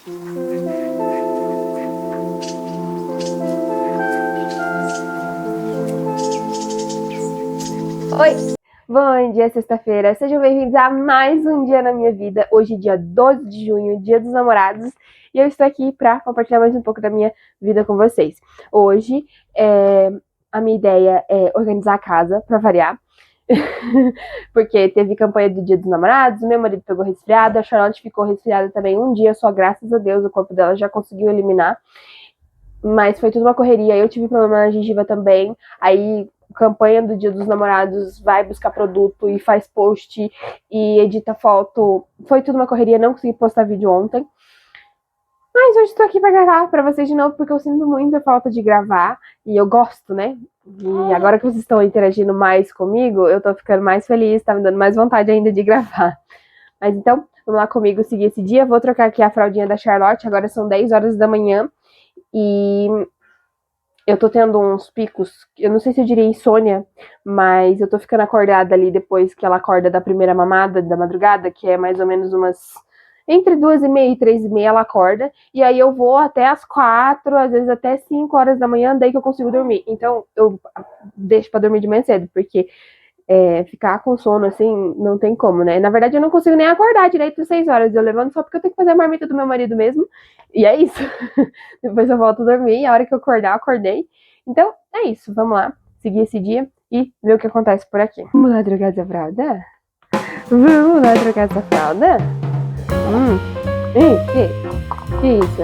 Oi, bom dia, sexta-feira. Sejam bem-vindos a mais um dia na minha vida. Hoje, dia 12 de junho, dia dos namorados, e eu estou aqui para compartilhar mais um pouco da minha vida com vocês. Hoje, a minha ideia é organizar a casa, para variar, porque teve campanha do Dia dos Namorados, meu marido pegou resfriado, a Charlotte ficou resfriada também um dia só, graças a Deus, o corpo dela já conseguiu eliminar. Mas foi tudo uma correria. Eu tive problema na gengiva também. Aí, campanha do Dia dos Namorados, vai buscar produto e faz post e edita foto. Foi tudo uma correria. Não consegui postar vídeo ontem. Mas hoje estou aqui para gravar para vocês de novo, porque eu sinto muita falta de gravar. E eu gosto, né? E agora que vocês estão interagindo mais comigo, eu tô ficando mais feliz, tá me dando mais vontade ainda de gravar. Mas então, vamos lá comigo seguir esse dia. Vou trocar aqui a fraldinha da Charlotte. Agora são 10 horas da manhã. E eu tô tendo uns picos, eu não sei se eu diria insônia, mas eu tô ficando acordada ali depois que ela acorda da primeira mamada da madrugada, que é mais ou menos umas... Entre 2h30 e 3h30 ela acorda, e aí eu vou até as 4, às vezes até 5 horas da manhã, daí que eu consigo dormir. Então eu deixo pra dormir de manhã cedo, porque ficar com sono assim, não tem como, né? Na verdade, eu não consigo nem acordar direito às 6 horas. Eu levanto só porque eu tenho que fazer a marmita do meu marido mesmo. E é isso. Depois eu volto a dormir. E a hora que eu acordar, eu acordei. Então, é isso. Vamos lá. Seguir esse dia e ver o que acontece por aqui. Vamos lá trocar essa fralda? Vamos lá trocar essa fralda? Que isso?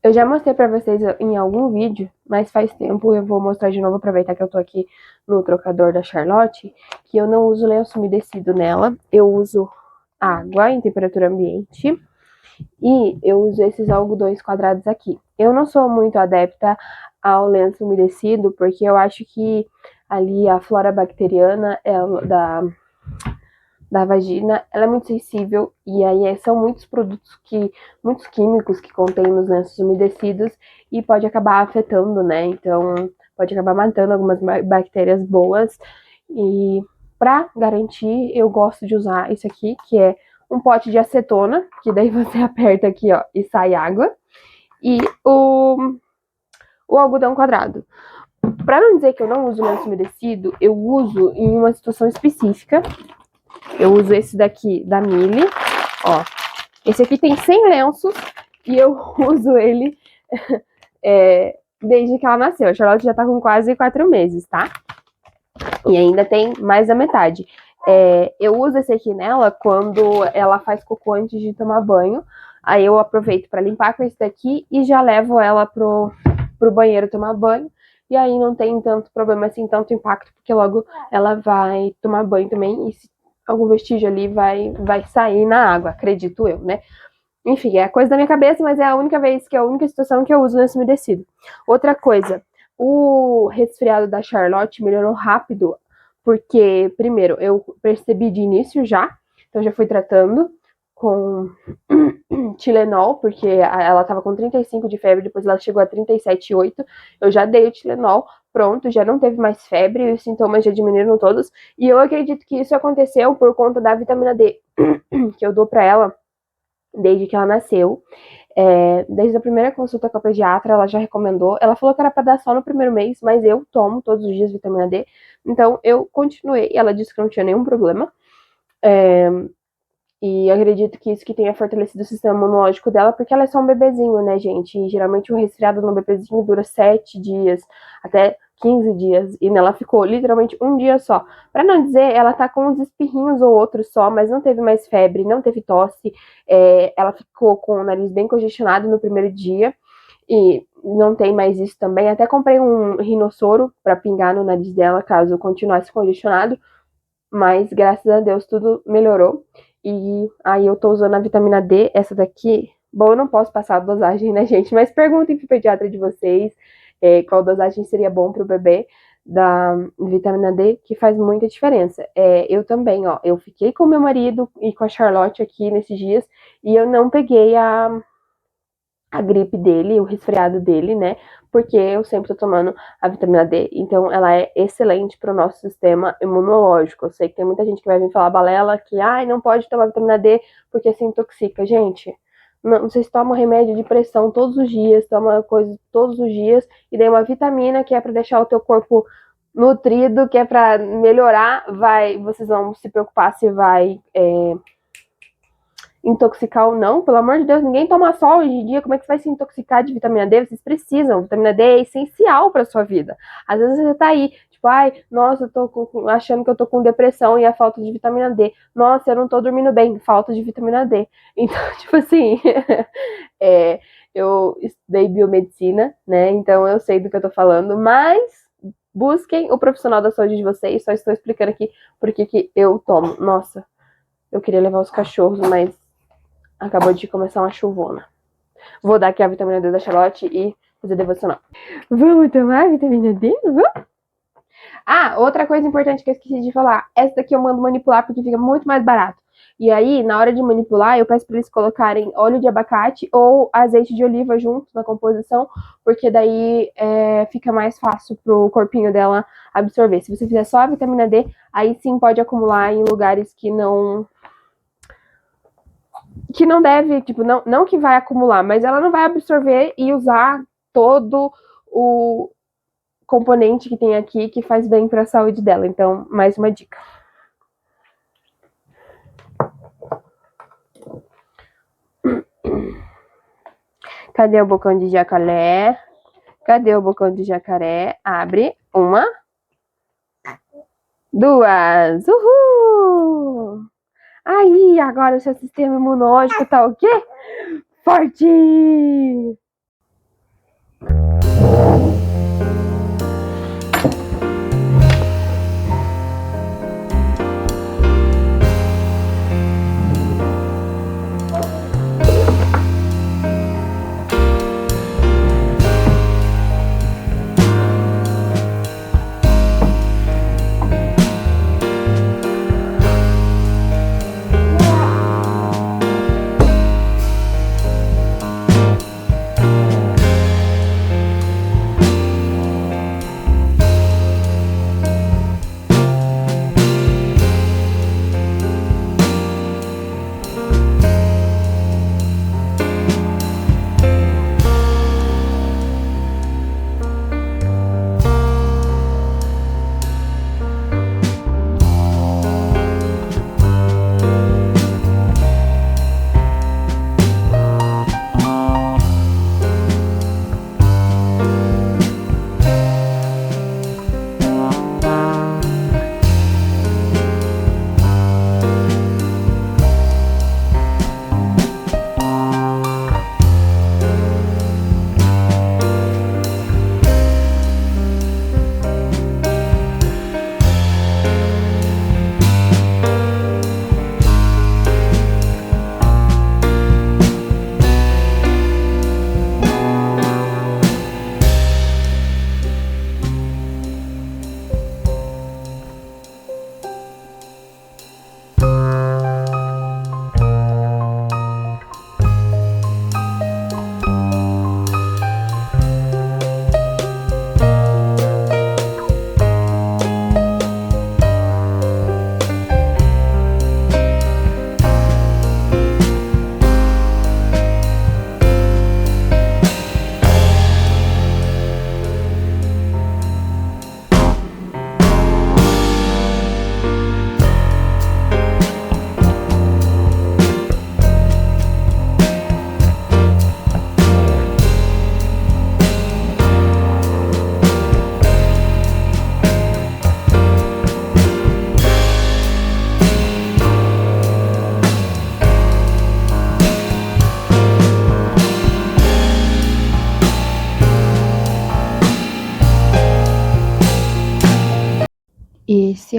Eu já mostrei pra vocês em algum vídeo, mas faz tempo, eu vou mostrar de novo, aproveitar que eu tô aqui no trocador da Charlotte, que eu não uso lenço umedecido nela, eu uso água em temperatura ambiente e eu uso esses algodões quadrados aqui. Eu não sou muito adepta ao lenço umedecido, porque eu acho que ali a flora bacteriana da vagina, ela é muito sensível e aí são muitos produtos muitos químicos que contém nos lenços umedecidos e pode acabar afetando, né? Então, pode acabar matando algumas bactérias boas e para garantir, eu gosto de usar isso aqui, que é um pote de acetona, que daí você aperta aqui, ó, e sai água, e o algodão quadrado. Para não dizer que eu não uso lenço umedecido, eu uso em uma situação específica. Eu uso esse daqui da Mili, ó. Esse aqui tem 100 lenços e eu uso ele desde que ela nasceu. A Charlotte já tá com quase 4 meses, tá? E ainda tem mais da metade. Eu uso esse aqui nela quando ela faz cocô antes de tomar banho. Aí eu aproveito para limpar com esse daqui e já levo ela pro banheiro tomar banho. E aí não tem tanto problema assim, tanto impacto, porque logo ela vai tomar banho também. E se algum vestígio ali vai sair na água, acredito eu, né? Enfim, é coisa da minha cabeça, mas é a única situação que eu uso lenço umedecido. Outra coisa, o resfriado da Charlotte melhorou rápido, porque, primeiro, eu percebi de início já, então já fui tratando com Tilenol, porque ela tava com 35 de febre, depois ela chegou a 37,8, eu já dei o Tilenol, pronto, já não teve mais febre, os sintomas já diminuíram todos, e eu acredito que isso aconteceu por conta da vitamina D, que eu dou pra ela desde que ela nasceu. Desde a primeira consulta com a pediatra, ela já recomendou. Ela falou que era para dar só no primeiro mês, mas eu tomo todos os dias vitamina D. Então, eu continuei. Ela disse que não tinha nenhum problema. E eu acredito que isso que tenha fortalecido o sistema imunológico dela, porque ela é só um bebezinho, né, gente? E geralmente o resfriado no bebezinho dura 7 dias, até 15 dias. E nela ficou literalmente um dia só. Pra não dizer, ela tá com uns espirrinhos ou outros só, mas não teve mais febre, não teve tosse. Ela ficou com o nariz bem congestionado no primeiro dia. E não tem mais isso também. Até comprei um rinossoro pra pingar no nariz dela, caso continuasse congestionado. Mas graças a Deus tudo melhorou. E aí eu tô usando a vitamina D, essa daqui. Bom, eu não posso passar a dosagem, né, gente? Mas perguntem pro pediatra de vocês qual dosagem seria bom pro bebê da vitamina D, que faz muita diferença. Eu também, ó, eu fiquei com meu marido e com a Charlotte aqui nesses dias e eu não peguei a gripe dele, o resfriado dele, né? Porque eu sempre tô tomando a vitamina D. Então, ela é excelente para o nosso sistema imunológico. Eu sei que tem muita gente que vai vir falar balela que, ai, não pode tomar vitamina D porque se intoxica. Gente, não, vocês tomam remédio de pressão todos os dias, tomam coisas todos os dias, e daí uma vitamina que é para deixar o teu corpo nutrido, que é para melhorar, vocês vão se preocupar se vai intoxicar ou não. Pelo amor de Deus, ninguém toma sol hoje em dia. Como é que você vai se intoxicar de vitamina D? Vocês precisam. Vitamina D é essencial para sua vida. Às vezes você tá aí, tipo, ai, nossa, eu tô achando que eu tô com depressão e é falta de vitamina D. Nossa, eu não tô dormindo bem, falta de vitamina D. Então, tipo assim, eu estudei biomedicina, né? Então eu sei do que eu tô falando, mas busquem o profissional da saúde de vocês. Só estou explicando aqui porque que eu tomo. Nossa, eu queria levar os cachorros, mas acabou de começar uma chuvona. Vou dar aqui a vitamina D da Charlotte e fazer devocional. Vamos tomar a vitamina D? Vamos? Ah, outra coisa importante que eu esqueci de falar. Essa daqui eu mando manipular porque fica muito mais barato. E aí, na hora de manipular, eu peço para eles colocarem óleo de abacate ou azeite de oliva junto na composição, porque daí fica mais fácil pro corpinho dela absorver. Se você fizer só a vitamina D, aí sim pode acumular em lugares que não deve, tipo, não que vai acumular, mas ela não vai absorver e usar todo o componente que tem aqui que faz bem para a saúde dela. Então, mais uma dica. Cadê o bocão de jacaré? Cadê o bocão de jacaré? Abre. Uma. Duas. Uhul! Aí, agora o seu sistema imunológico tá o quê? Forte!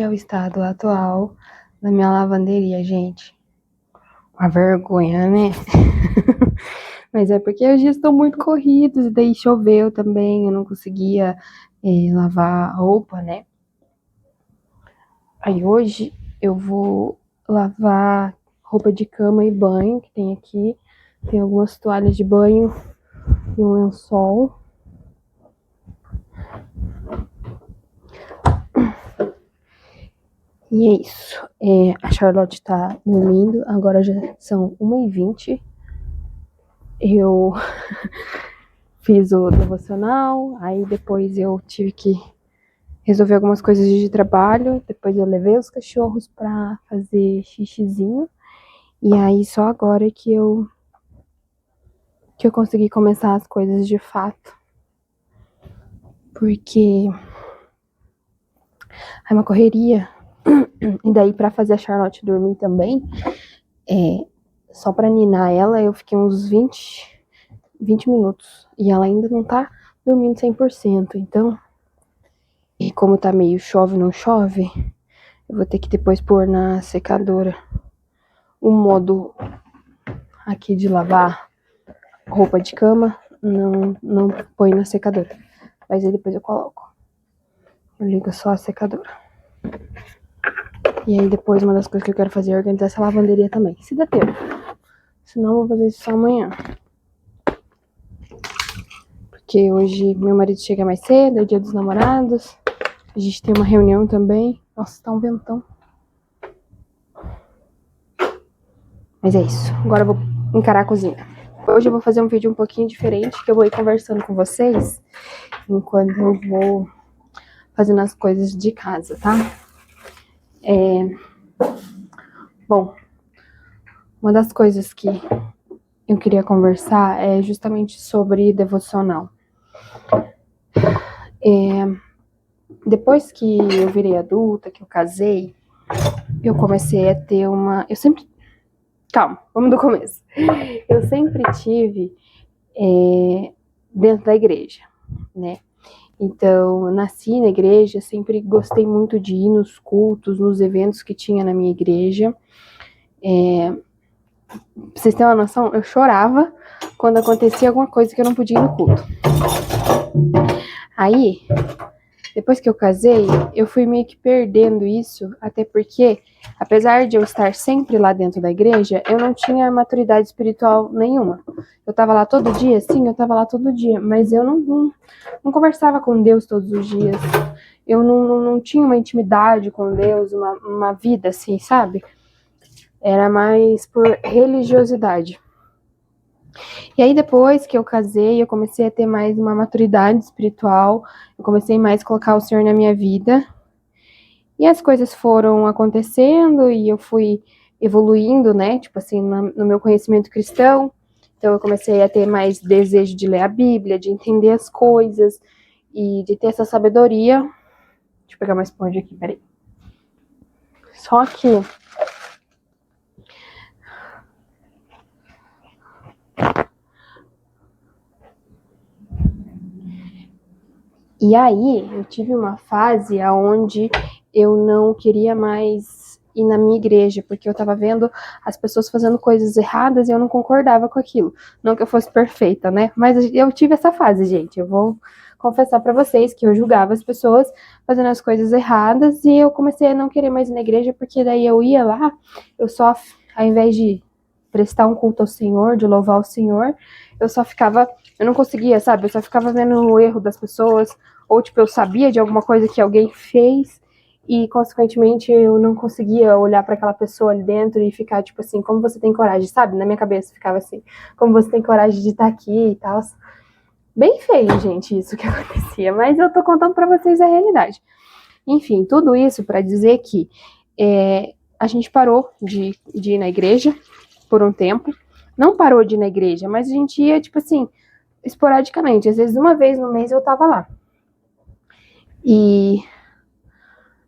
é o estado atual da minha lavanderia, gente. Uma vergonha, né? Mas é porque os dias estão muito corridos, e daí choveu também, eu não conseguia lavar a roupa, né? Aí hoje eu vou lavar roupa de cama e banho, que tem aqui. Tem algumas toalhas de banho e um lençol. E é isso. A Charlotte tá dormindo, agora já são 1h20. Eu fiz o devocional, aí depois eu tive que resolver algumas coisas de trabalho, depois eu levei os cachorros pra fazer xixizinho, e aí só agora que eu consegui começar as coisas de fato, porque é uma correria. E daí pra fazer a Charlotte dormir também, só pra ninar ela, eu fiquei uns 20 minutos, e ela ainda não tá dormindo 100%, então, e como tá meio chove, não chove, eu vou ter que depois pôr na secadora. O modo aqui de lavar roupa de cama não põe na secadora, mas aí depois eu coloco. Eu ligo só a secadora. E aí depois uma das coisas que eu quero fazer é organizar essa lavanderia também, se der tempo. Senão eu vou fazer isso só amanhã. Porque hoje meu marido chega mais cedo, é dia dos namorados. A gente tem uma reunião também. Nossa, tá um ventão. Mas é isso. Agora eu vou encarar a cozinha. Hoje eu vou fazer um vídeo um pouquinho diferente, que eu vou ir conversando com vocês enquanto eu vou fazendo as coisas de casa, tá? Bom, uma das coisas que eu queria conversar é justamente sobre devocional. Depois que eu virei adulta, que eu casei, eu comecei a ter uma... Calma, vamos do começo. Eu sempre tive dentro da igreja, né? Então, eu nasci na igreja, sempre gostei muito de ir nos cultos, nos eventos que tinha na minha igreja. Pra vocês terem uma noção, eu chorava quando acontecia alguma coisa que eu não podia ir no culto. Aí, depois que eu casei, eu fui meio que perdendo isso, até porque, apesar de eu estar sempre lá dentro da igreja, eu não tinha maturidade espiritual nenhuma. Eu tava lá todo dia, sim, eu tava lá todo dia, mas eu não conversava com Deus todos os dias. Eu não tinha uma intimidade com Deus, uma vida assim, sabe? Era mais por religiosidade. E aí depois que eu casei, eu comecei a ter mais uma maturidade espiritual, eu comecei mais a colocar o Senhor na minha vida, e as coisas foram acontecendo, e eu fui evoluindo, né, tipo assim, no meu conhecimento cristão. Então eu comecei a ter mais desejo de ler a Bíblia, de entender as coisas, e de ter essa sabedoria. Deixa eu pegar uma esponja aqui, peraí. Só que e aí, eu tive uma fase onde eu não queria mais ir na minha igreja, porque eu tava vendo as pessoas fazendo coisas erradas e eu não concordava com aquilo. Não que eu fosse perfeita, né? Mas eu tive essa fase, gente. Eu vou confessar pra vocês que eu julgava as pessoas fazendo as coisas erradas e eu comecei a não querer mais ir na igreja, porque daí eu ia lá, eu só, ao invés de prestar um culto ao Senhor, de louvar o Senhor, eu não conseguia, sabe? Eu só ficava vendo o erro das pessoas, ou tipo, eu sabia de alguma coisa que alguém fez e, consequentemente, eu não conseguia olhar para aquela pessoa ali dentro e ficar tipo assim, como você tem coragem, sabe? Na minha cabeça ficava assim, como você tem coragem de estar aqui e tal. Bem feio, gente, isso que acontecia, mas eu tô contando para vocês a realidade. Enfim, tudo isso para dizer que a gente parou de ir na igreja por um tempo. Não parou de ir na igreja, mas a gente ia, tipo assim, esporadicamente. Às vezes, uma vez no mês eu tava lá.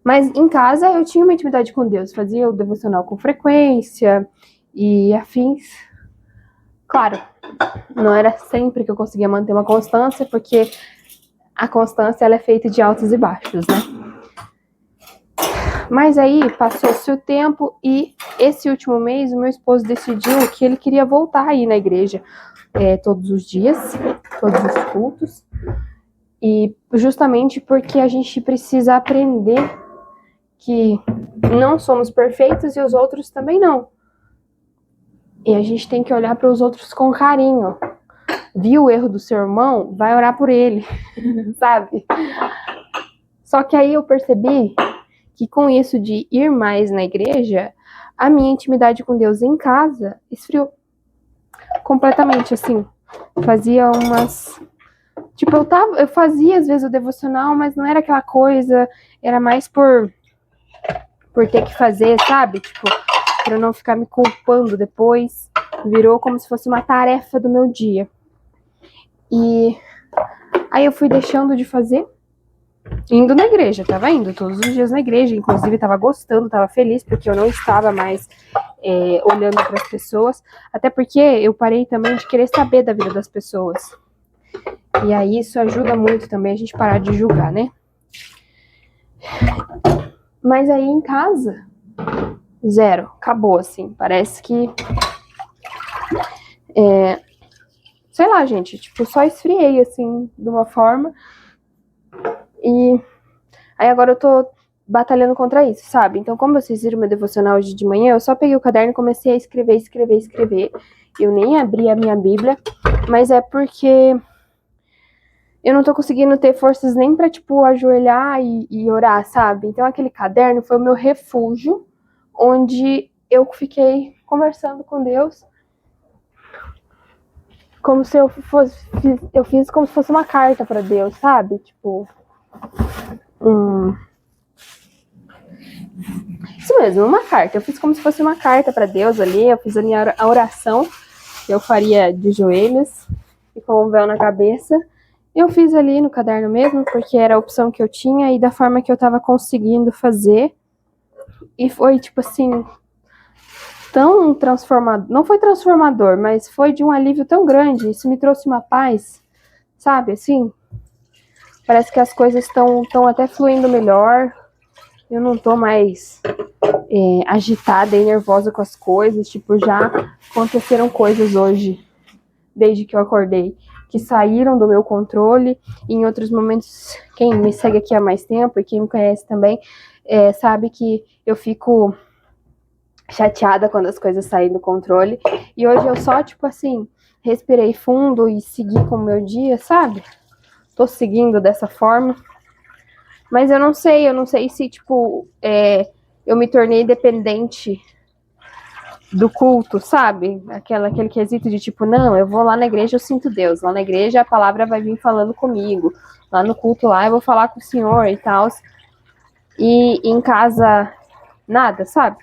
Mas em casa eu tinha uma intimidade com Deus. Fazia o devocional com frequência e afins. Claro, não era sempre que eu conseguia manter uma constância, porque a constância ela é feita de altos e baixos, né? Mas aí passou-se o tempo e esse último mês o meu esposo decidiu que ele queria voltar aí na igreja todos os dias, todos os cultos. E justamente porque a gente precisa aprender que não somos perfeitos e os outros também não. E a gente tem que olhar para os outros com carinho. Viu o erro do seu irmão? Vai orar por ele, sabe? Só que aí eu percebi que com isso de ir mais na igreja, a minha intimidade com Deus em casa esfriou completamente, assim. Fazia umas... Tipo, eu fazia às vezes o devocional, mas não era aquela coisa, era mais por ter que fazer, sabe? Tipo, pra não ficar me culpando depois. Virou como se fosse uma tarefa do meu dia. E aí eu fui deixando de fazer, indo na igreja, tava indo todos os dias na igreja, inclusive tava gostando, tava feliz, porque eu não estava mais olhando para as pessoas, até porque eu parei também de querer saber da vida das pessoas. E aí isso ajuda muito também a gente parar de julgar, né? Mas aí em casa, zero, acabou assim, parece que sei lá, gente, tipo, só esfriei assim, de uma forma. E aí agora eu tô batalhando contra isso, sabe? Então, como vocês viram meu devocional hoje de manhã, eu só peguei o caderno e comecei a escrever. Eu nem abri a minha Bíblia, mas é porque eu não tô conseguindo ter forças nem pra, tipo, ajoelhar e orar, sabe? Então, aquele caderno foi o meu refúgio, onde eu fiquei conversando com Deus, como se eu fiz como se fosse uma carta pra Deus, sabe? Tipo, isso mesmo, uma carta. Eu fiz como se fosse uma carta pra Deus ali, eu fiz a minha oração, que eu faria de joelhos e com um véu na cabeça. Eu fiz ali no caderno mesmo, porque era a opção que eu tinha e da forma que eu tava conseguindo fazer. E foi, tipo assim, tão transformador. Não foi transformador, mas foi de um alívio tão grande. Isso me trouxe uma paz, sabe, assim? Parece que as coisas estão até fluindo melhor. Eu não tô mais agitada e nervosa com as coisas. Tipo, já aconteceram coisas hoje, desde que eu acordei, que saíram do meu controle. E em outros momentos, quem me segue aqui há mais tempo e quem me conhece também, sabe que eu fico chateada quando as coisas saem do controle. E hoje eu só, tipo assim, respirei fundo e segui com o meu dia, sabe? Tô seguindo dessa forma. Mas eu não sei se, tipo, eu me tornei dependente do culto, sabe? Aquele quesito de tipo, não, eu vou lá na igreja, eu sinto Deus. Lá na igreja a palavra vai vir falando comigo. Lá no culto lá eu vou falar com o Senhor e tal. E em casa, nada, sabe?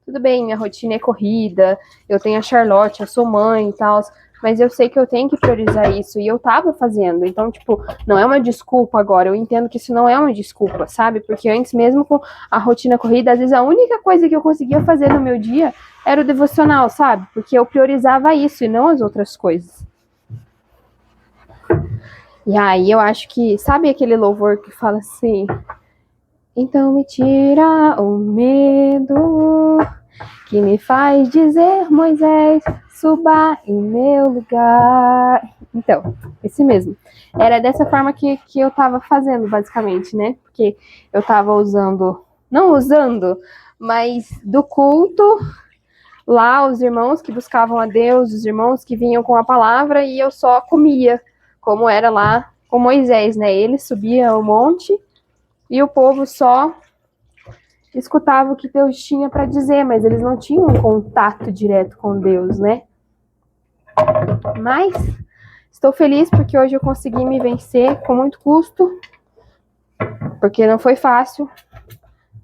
Tudo bem, minha rotina é corrida, eu tenho a Charlotte, eu sou mãe e tal, mas eu sei que eu tenho que priorizar isso, e eu tava fazendo, então, tipo, não é uma desculpa agora, eu entendo que isso não é uma desculpa, sabe, porque antes mesmo com a rotina corrida, às vezes a única coisa que eu conseguia fazer no meu dia era o devocional, sabe, porque eu priorizava isso e não as outras coisas. E aí eu acho que, sabe aquele louvor que fala assim, então me tira o medo que me faz dizer, Moisés, suba em meu lugar. Então, esse mesmo. Era dessa forma que eu tava fazendo, basicamente, né? Porque eu tava não usando, mas do culto, lá os irmãos que buscavam a Deus, os irmãos que vinham com a palavra, e eu só comia, como era lá com Moisés, né? Ele subia o monte e o povo só escutava o que Deus tinha para dizer, mas eles não tinham um contato direto com Deus, né? Mas estou feliz porque hoje eu consegui me vencer com muito custo, porque não foi fácil.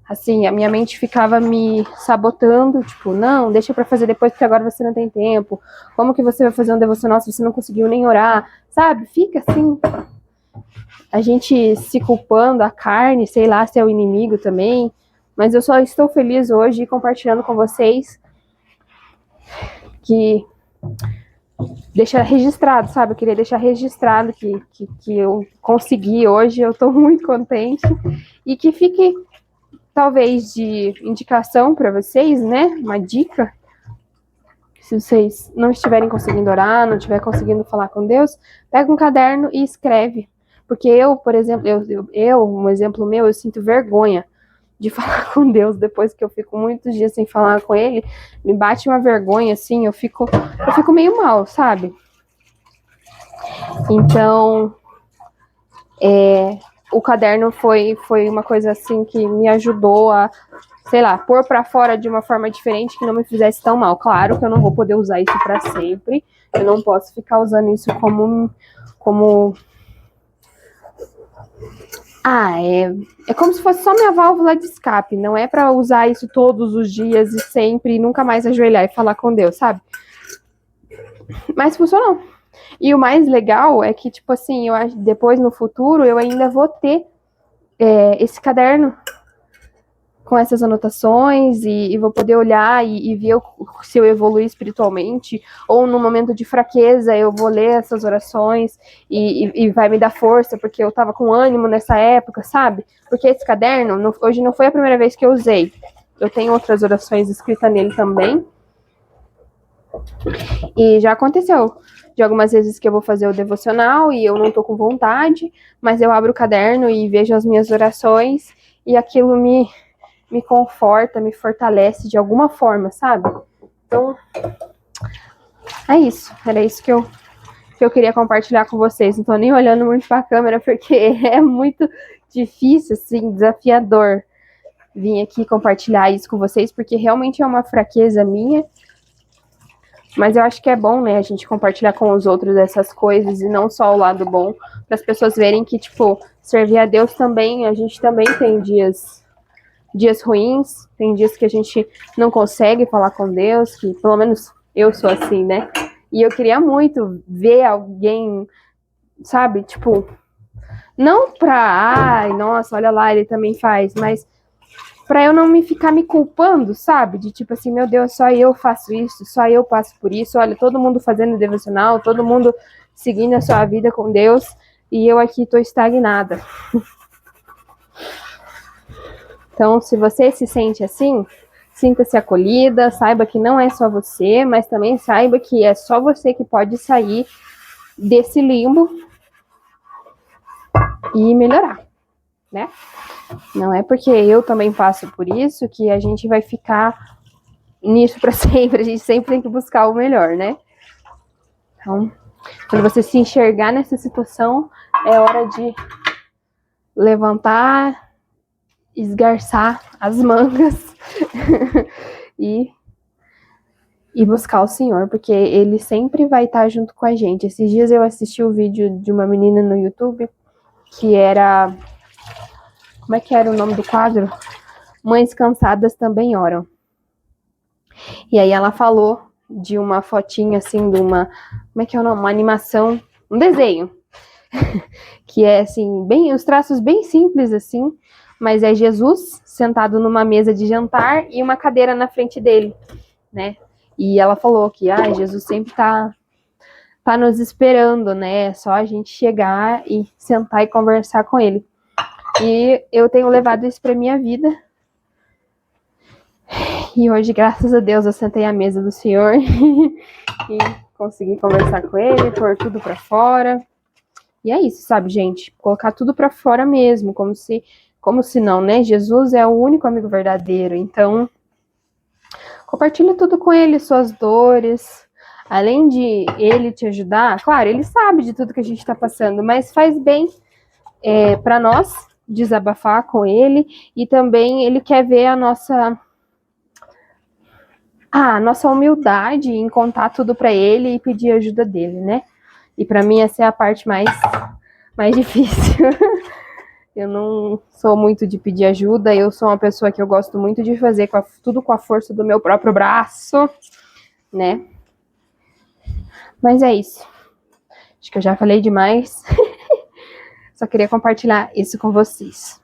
Assim, a minha mente ficava me sabotando, tipo, não, deixa para fazer depois porque agora você não tem tempo. Como que você vai fazer um devocional se você não conseguiu nem orar? Sabe? Fica assim, a gente se culpando, a carne, sei lá se é o inimigo também. Mas eu só estou feliz hoje compartilhando com vocês que deixar registrado, sabe? Eu queria deixar registrado que eu consegui hoje, eu tô muito contente e que fique talvez de indicação para vocês, né? Uma dica. Se vocês não estiverem conseguindo orar, não estiverem conseguindo falar com Deus, pega um caderno e escreve. Porque eu, por exemplo, um exemplo meu, eu sinto vergonha de falar com Deus depois que eu fico muitos dias sem falar com Ele. Me bate uma vergonha, assim, eu fico meio mal, sabe? Então, o caderno foi uma coisa assim que me ajudou a, sei lá, pôr pra fora de uma forma diferente que não me fizesse tão mal. Claro que eu não vou poder usar isso pra sempre. Eu não posso ficar usando isso como é como se fosse só minha válvula de escape. Não é pra usar isso todos os dias e sempre e nunca mais ajoelhar e falar com Deus, sabe? Mas funcionou. E o mais legal é que, tipo assim, eu acho depois no futuro eu ainda vou ter esse caderno com essas anotações e vou poder olhar e ver se eu evoluir espiritualmente, ou no momento de fraqueza eu vou ler essas orações e vai me dar força, porque eu tava com ânimo nessa época, sabe? Porque esse caderno, hoje não foi a primeira vez que eu usei. Eu tenho outras orações escritas nele também. E já aconteceu de algumas vezes que eu vou fazer o devocional e eu não tô com vontade, mas eu abro o caderno e vejo as minhas orações e aquilo me conforta, me fortalece de alguma forma, sabe? Então, é isso. Era isso que eu queria compartilhar com vocês. Não tô nem olhando muito pra câmera, porque é muito difícil, assim, desafiador vir aqui compartilhar isso com vocês, porque realmente é uma fraqueza minha. Mas eu acho que é bom, né, a gente compartilhar com os outros essas coisas e não só o lado bom, para as pessoas verem que, tipo, servir a Deus também, a gente também tem dias ruins, tem dias que a gente não consegue falar com Deus, que pelo menos eu sou assim, né? E eu queria muito ver alguém, sabe, tipo, não pra, ai, nossa, olha lá, ele também faz, mas pra eu não me ficar me culpando, sabe? De tipo assim, meu Deus, só eu faço isso, só eu passo por isso, olha, todo mundo fazendo devocional, todo mundo seguindo a sua vida com Deus, e eu aqui tô estagnada. Então, se você se sente assim, sinta-se acolhida, saiba que não é só você, mas também saiba que é só você que pode sair desse limbo e melhorar, né? Não é porque eu também passo por isso que a gente vai ficar nisso para sempre, a gente sempre tem que buscar o melhor, né? Então, quando você se enxergar nessa situação, é hora de levantar, esgarçar as mangas e buscar o Senhor, porque Ele sempre vai estar junto com a gente. Esses dias eu assisti o vídeo de uma menina no YouTube que era... Como é que era o nome do quadro? Mães Cansadas Também Oram. E aí ela falou de uma fotinha assim, de uma... Como é que é o nome? Uma animação, um desenho. Que é assim, bem, os traços bem simples assim, mas é Jesus sentado numa mesa de jantar e uma cadeira na frente dele, né? E ela falou que Jesus sempre tá nos esperando, né? É só a gente chegar e sentar e conversar com ele. E eu tenho levado isso pra minha vida. E hoje, graças a Deus, eu sentei à mesa do Senhor e consegui conversar com ele, pôr tudo pra fora. E é isso, sabe, gente? Colocar tudo pra fora mesmo, como se não, né? Jesus é o único amigo verdadeiro. Então, compartilha tudo com ele, suas dores. Além de ele te ajudar, claro, ele sabe de tudo que a gente tá passando, mas faz bem pra nós desabafar com ele. E também ele quer ver a nossa humildade em contar tudo pra ele e pedir ajuda dele, né? E pra mim essa é a parte mais difícil. Eu não sou muito de pedir ajuda, eu sou uma pessoa que eu gosto muito de fazer tudo com a força do meu próprio braço, né? Mas é isso. Acho que eu já falei demais. Só queria compartilhar isso com vocês.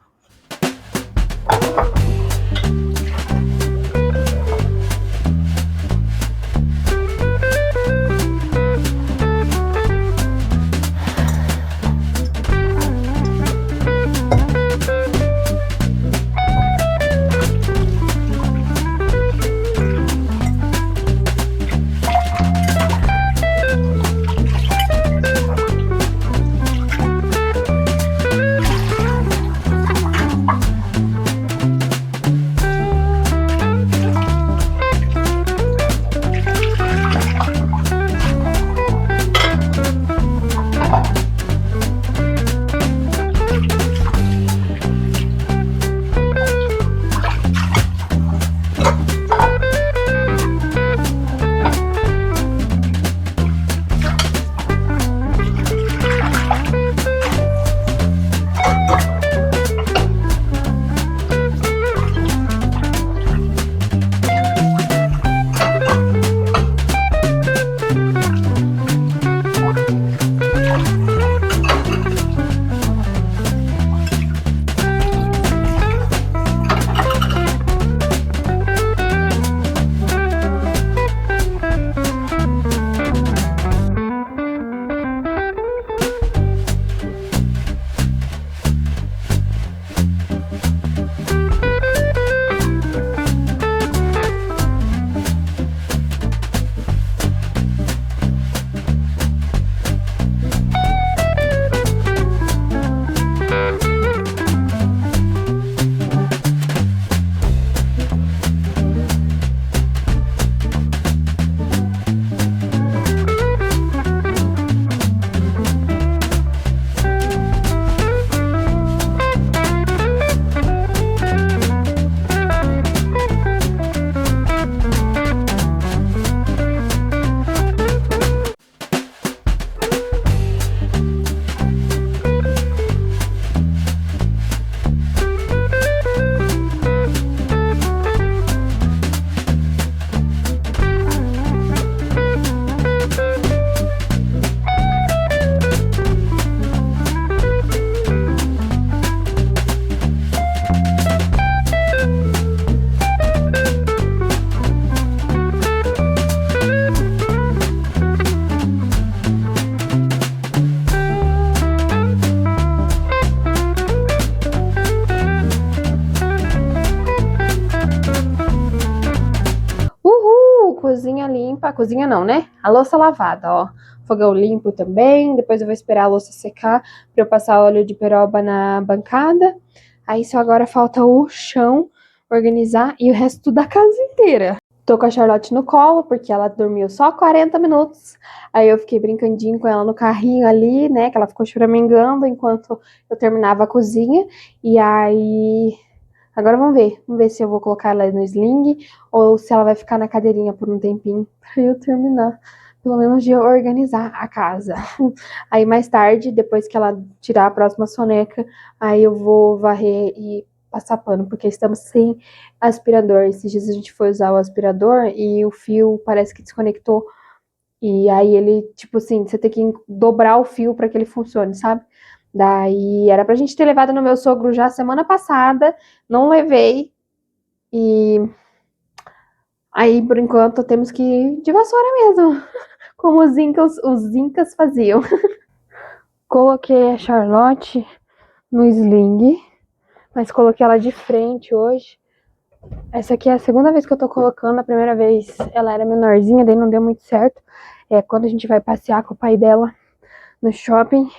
cozinha não, né? A louça lavada, ó. Fogão limpo também. Depois eu vou esperar a louça secar pra eu passar óleo de peroba na bancada. Aí só agora falta o chão, organizar e o resto da casa inteira. Tô com a Charlotte no colo, porque ela dormiu só 40 minutos. Aí eu fiquei brincandinho com ela no carrinho ali, né? Que ela ficou choramingando enquanto eu terminava a cozinha. E aí... Agora vamos ver se eu vou colocar ela no sling ou se ela vai ficar na cadeirinha por um tempinho pra eu terminar, pelo menos de organizar a casa. Aí mais tarde, depois que ela tirar a próxima soneca, aí eu vou varrer e passar pano, porque estamos sem aspirador. Esses dias a gente foi usar o aspirador e o fio parece que desconectou. E aí ele, tipo assim, você tem que dobrar o fio para que ele funcione, sabe? Daí era pra gente ter levado no meu sogro já semana passada, não levei. E aí, por enquanto, temos que ir de vassoura mesmo, como os incas faziam. Coloquei a Charlotte no sling, mas coloquei ela de frente hoje. Essa aqui é a segunda vez que eu tô colocando, a primeira vez ela era menorzinha, daí não deu muito certo. É quando a gente vai passear com o pai dela no shopping,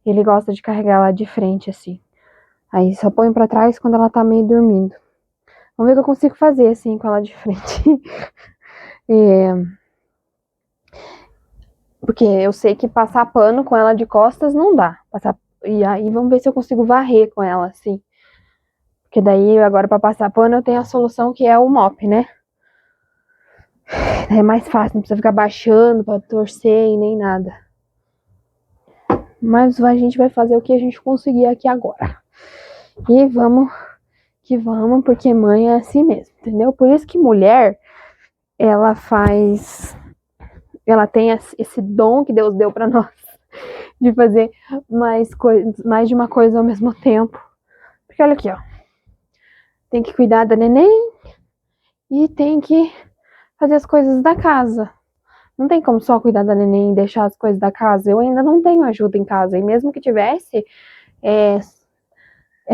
ele gosta de carregar ela de frente, assim. Aí só põe pra trás quando ela tá meio dormindo. Vamos ver o que eu consigo fazer, assim, com ela de frente. Porque eu sei que passar pano com ela de costas não dá. E aí vamos ver se eu consigo varrer com ela, assim. Porque daí, agora pra passar pano, eu tenho a solução que é o mop, né? É mais fácil, não precisa ficar baixando pra torcer e nem nada. Mas a gente vai fazer o que a gente conseguir aqui agora. E vamos que vamos, porque mãe é assim mesmo, entendeu? Por isso que mulher, ela tem esse dom que Deus deu pra nós de fazer mais de uma coisa ao mesmo tempo. Porque olha aqui, ó. Tem que cuidar da neném e tem que fazer as coisas da casa. Não tem como só cuidar da neném e deixar as coisas da casa. Eu ainda não tenho ajuda em casa. E mesmo que tivesse, é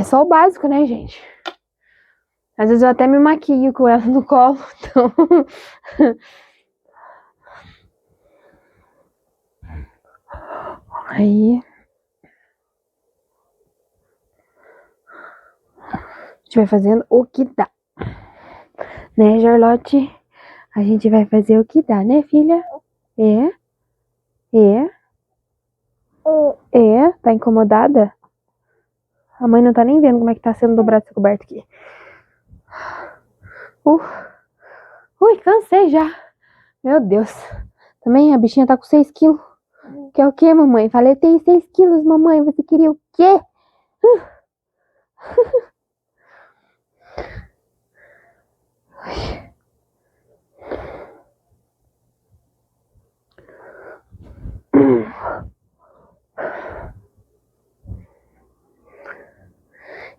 só o básico, né, gente? Às vezes eu até me maquio com ela no colo, então... Aí... A gente vai fazendo o que dá. Né, Charlotte? A gente vai fazer o que dá, né, filha? Tá incomodada? A mãe não tá nem vendo como é que tá sendo dobrado essa coberta aqui. Ui, cansei já. Meu Deus. Também a bichinha tá com 6 quilos. Quer o quê, mamãe? Falei, eu tenho 6 quilos, mamãe. Você queria o quê?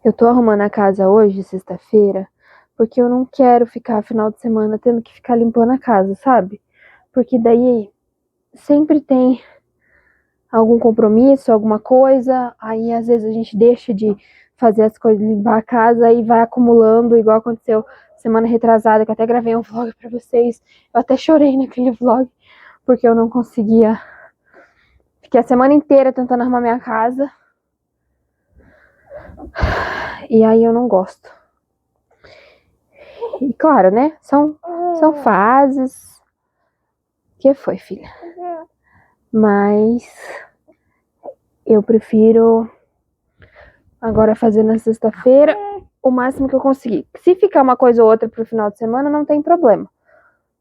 Eu tô arrumando a casa hoje, sexta-feira, porque eu não quero ficar final de semana tendo que ficar limpando a casa, sabe? Porque daí sempre tem algum compromisso, alguma coisa, aí às vezes a gente deixa de fazer as coisas, limpar a casa e vai acumulando, igual aconteceu semana retrasada, que eu até gravei um vlog pra vocês. Eu até chorei naquele vlog, porque eu não conseguia. Fiquei a semana inteira tentando arrumar minha casa. E aí eu não gosto. E claro, né? São fases. O que foi, filha? Mas eu prefiro agora fazer na sexta-feira o máximo que eu conseguir. Se ficar uma coisa ou outra pro final de semana, não tem problema.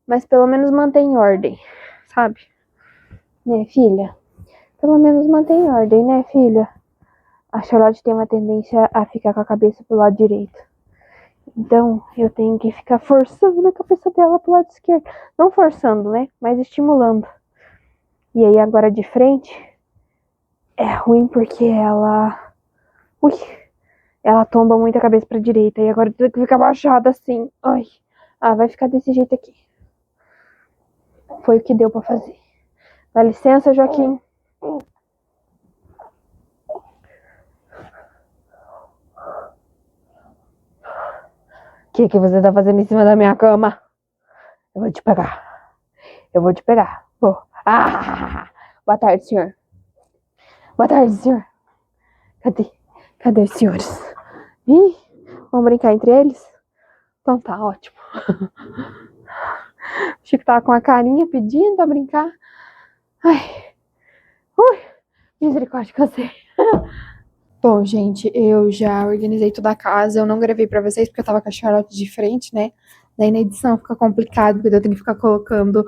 Mas pelo menos mantém em ordem, sabe? Né, filha? Pelo menos mantém em ordem, né, filha? A Charlotte tem uma tendência a ficar com a cabeça pro lado direito. Então, eu tenho que ficar forçando a cabeça dela pro lado esquerdo. Não forçando, né? Mas estimulando. E aí, agora de frente, é ruim porque ela... Ui! Ela tomba muito a cabeça pra direita. E agora tem que ficar baixada assim. Ai. Ah, vai ficar desse jeito aqui. Foi o que deu pra fazer. Dá licença, Joaquim. O que você tá fazendo em cima da minha cama? Eu vou te pegar. Eu vou te pegar. Vou. Ah! Boa tarde, senhor. Boa tarde, senhor. Cadê os senhores? Ih, vamos brincar entre eles? Então tá, ótimo. O Chico tava com a carinha pedindo pra brincar. Ai. Ui, misericórdia, cansei. Bom, gente, eu já organizei toda a casa. Eu não gravei pra vocês porque eu tava com a Charlotte de frente, né? Daí na edição fica complicado, porque eu tenho que ficar colocando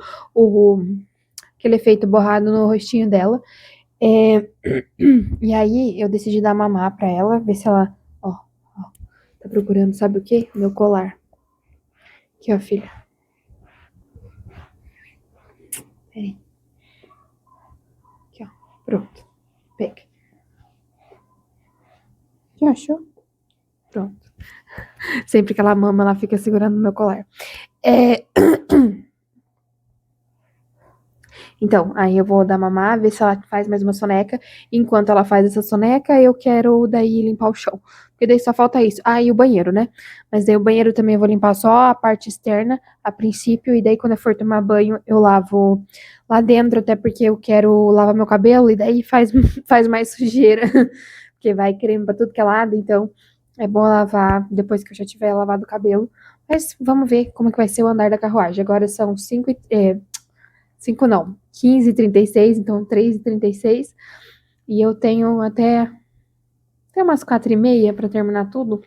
aquele efeito borrado no rostinho dela. E aí eu decidi dar mamar pra ela, ver se ela... Ó, tá procurando, sabe o quê? Meu colar. Aqui, ó, filha. Peraí. Aqui, ó. Pronto. Pega. Que achou? Pronto. Sempre que ela mama, ela fica segurando no meu colar. Então, aí eu vou dar mamar, ver se ela faz mais uma soneca. Enquanto ela faz essa soneca, eu quero daí limpar o chão. Porque daí só falta isso. Ah, e o banheiro, né? Mas daí o banheiro também eu vou limpar só a parte externa, a princípio. E daí quando eu for tomar banho, eu lavo lá dentro, até porque eu quero lavar meu cabelo. E daí faz mais sujeira. Porque vai creme pra tudo que é lado. Então, é bom lavar depois que eu já tiver lavado o cabelo. Mas vamos ver como que vai ser o andar da carruagem. Agora são 5 não, 15h36, então 3h36. E eu tenho até umas 4h30 para terminar tudo.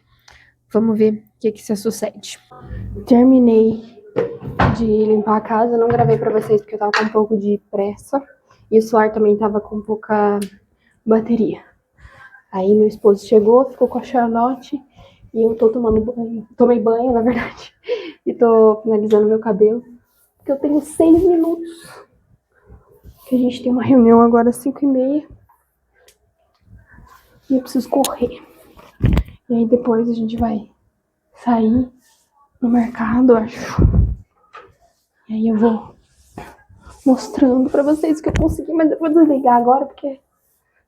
Vamos ver o que se sucede. Terminei de limpar a casa. Não gravei para vocês porque eu tava com um pouco de pressa. E o celular também tava com pouca bateria. Aí meu esposo chegou, ficou com a Charlotte. E eu tô tomando banho. Tomei banho, na verdade. E tô finalizando meu cabelo. Porque eu tenho 6 minutos. Que a gente tem uma reunião agora às 5h30. E eu preciso correr. E aí depois a gente vai sair no mercado, acho. E aí eu vou mostrando pra vocês o que eu consegui. Mas eu vou desligar agora porque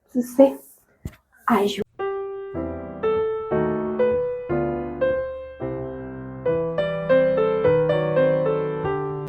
preciso ser ágil.